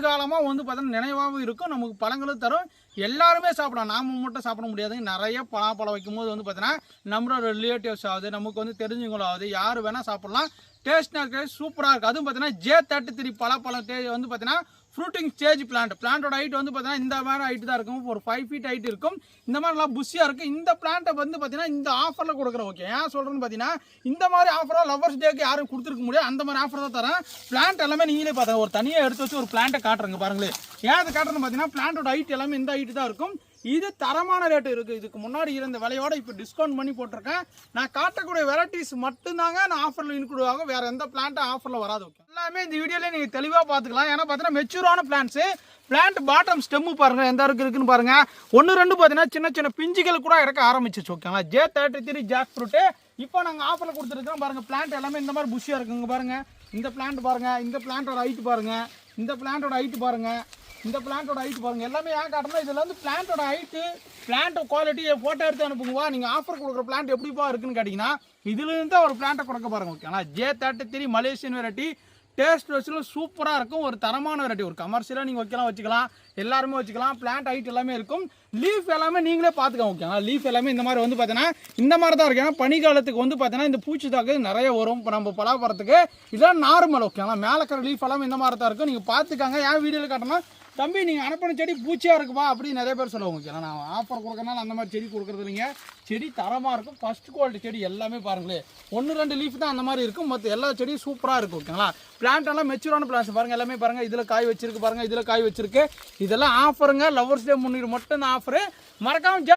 காலமாக வந்து பார்த்தீங்கன்னா நினைவாகவும் இருக்கும், நமக்கு பழங்களும் தரும். எல்லாருமே சாப்பிடலாம், நாம மட்டும் சாப்பிட முடியாதுங்க. நிறைய பலாப்பழம் வைக்கும்போது வந்து பார்த்தீங்கன்னா நம்மளோட ரிலேட்டிவ்ஸ் ஆகுது, நமக்கு வந்து தெரிஞ்சவங்களாவது யார் வேணால் சாப்பிட்லாம். டேஸ்ட்னா சூப்பராக இருக்குது. அதுவும் பார்த்தீங்கன்னா J33 பலாப்பழம் வந்து பார்த்தீங்கன்னா ஃப்ரூட்டிங் ஸ்டேஜ் பிளான்ட்டோட ஹைட் வந்து பார்த்தீங்கன்னா இந்த மாதிரி ஹைட் தான் இருக்கும், ஒரு 5 feet ஹைட் இருக்கும். இந்த மாதிரி நல்லா புஷியாக இருக்குது. இந்த பிளான்ட்டை வந்து பார்த்தீங்கன்னா இந்த ஆஃபரில் கொடுக்குறோம். ஓகே, ஏன் சொல்கிறேன்னு பார்த்தீங்கன்னா இந்த மாதிரி ஆஃபராக லவர்ஸ் டேக்கு யாரும் கொடுத்துருக்க முடியாது, அந்த மாதிரி ஆஃபர் தான் தரேன். பிளான்ட் எல்லாமே நீங்களே பார்த்தா ஒரு தனியாக எடுத்து வச்சு ஒரு பிளான்ட்டை காட்டுறேங்க பாருங்களேன். ஏன் அது காட்டுறேன்னு பார்த்தீங்கன்னா பிளான்ட்டோட ஹைட் எல்லாமே இந்த ஹைட்டு தான் இருக்கும். இது தரமான ரேட்டு இருக்குது. இதுக்கு முன்னாடி இருந்த விலையோட இப்போ டிஸ்கவுண்ட் பண்ணி போட்டிருக்கேன். நான் காட்டக்கூடிய வெரைட்டிஸ் மட்டும்தாங்க நான் ஆஃபரில் இன்க்ளூட் ஆகும், வேறு எந்த பிளான்ட்டும் ஆஃபரில் வராது. ஓகே, எல்லாமே இந்த வீடியோலேயே நீங்கள் தெளிவாக பார்த்துக்கலாம். ஏன்னா பார்த்தீங்கன்னா மெச்சூரான பிளான்ட் பாட்டம் ஸ்டெம்மு பாருங்கள் எந்த அளவுக்கு இருக்குன்னு பாருங்கள். 1-2 பார்த்தீங்கன்னா சின்ன சின்ன பிஞ்சுகள் கூட இறக்க ஆரம்பிச்சிச்சு. ஓகேங்களா, J33 ஜாக் ஃப்ரூட்டு இப்போ நாங்கள் ஆஃபரில் கொடுத்துருக்கோம் பாருங்கள். பிளான்ட் எல்லாமே இந்த மாதிரி புஷியாக இருக்குங்க பாருங்கள். இந்த பிளான்ட் பாருங்கள், இந்த பிளான்ட்டோட ஹைட் பாருங்கள், இந்த பிளான்ட்டோட ஹைட் பாருங்கள், இந்த பிளான்ட்டோட ஹைட் பாருங்கள். எல்லாமே ஏன் காட்டணும், இதில் வந்து பிளான்ட்டோட ஹைட்டு பிளான்ட் குவாலிட்டி ஃபோட்டோ எடுத்து அனுப்புங்கவா. நீங்கள் ஆஃபர் கொடுக்குற பிளான்ட் எப்படிப்பா இருக்குன்னு கேட்டிங்கன்னா இதுலேருந்து தான் ஒரு பிளான்ட்டை கொடுக்க பாருங்கள். ஓகேங்களா, J33 மலேசியன் வெரைட்டி. டேஸ்ட் வச்சுலும் சூப்பராக இருக்கும், ஒரு தரமான வெரைட்டி. ஒரு கமர்ஷியலாக நீங்கள் வச்சுக்கலாம், எல்லாருமே வச்சுக்கலாம். பிளான்ட் ஹைட் எல்லாமே இருக்கும். லீஃப் எல்லாமே நீங்களே பார்த்துக்கலாம். ஓகேங்களா, லீஃப் எல்லாமே இந்த மாதிரி வந்து பார்த்தீங்கன்னா இந்த மாதிரி தான் இருக்கு. ஏன்னா பனிக்காலத்துக்கு வந்து பார்த்தீங்கன்னா இந்த பூச்சி தாக்கு நிறைய வரும். இப்போ நம்ம பலாப்பழத்துக்கு இதெல்லாம் நார்மல். ஓகேங்களா, மேலே இருக்கிற லீஃப் எல்லாமே இந்த மாதிரி தான் இருக்கும். நீங்கள் பார்த்துக்காங்க. ஏன் வீடியோவில் காட்டணும் தம்பி நீங்கள் அனுப்பின செடி பூச்சியாக இருக்குப்பா அப்படின்னு நிறைய பேர் சொல்லுவாங்க. ஓகேங்களா, நான் ஆஃபர் கொடுக்கறனால அந்த மாதிரி செடி கொடுக்குறது இல்லைங்க. செடி தரமாக இருக்கும், ஃபஸ்ட் குவாலிட்டி செடி எல்லாமே பாருங்களேன். 1-2 லீஃப் தான் அந்த மாதிரி இருக்கும், மற்ற எல்லா செடியும் சூப்பராக இருக்கும். ஓகேங்களா, பிளான்ட் எல்லாம் மெச்சூரான பிளான்ஸ் பாருங்கள். எல்லாமே பாருங்கள், இதில் காய் வச்சிருக்கு பாருங்கள், இதில் காய் வச்சிருக்கு. இதெல்லாம் ஆஃபருங்க, லவர்ஸ் டே முன்னிட்டு மட்டும் தான் ஆஃபரு. மறக்காம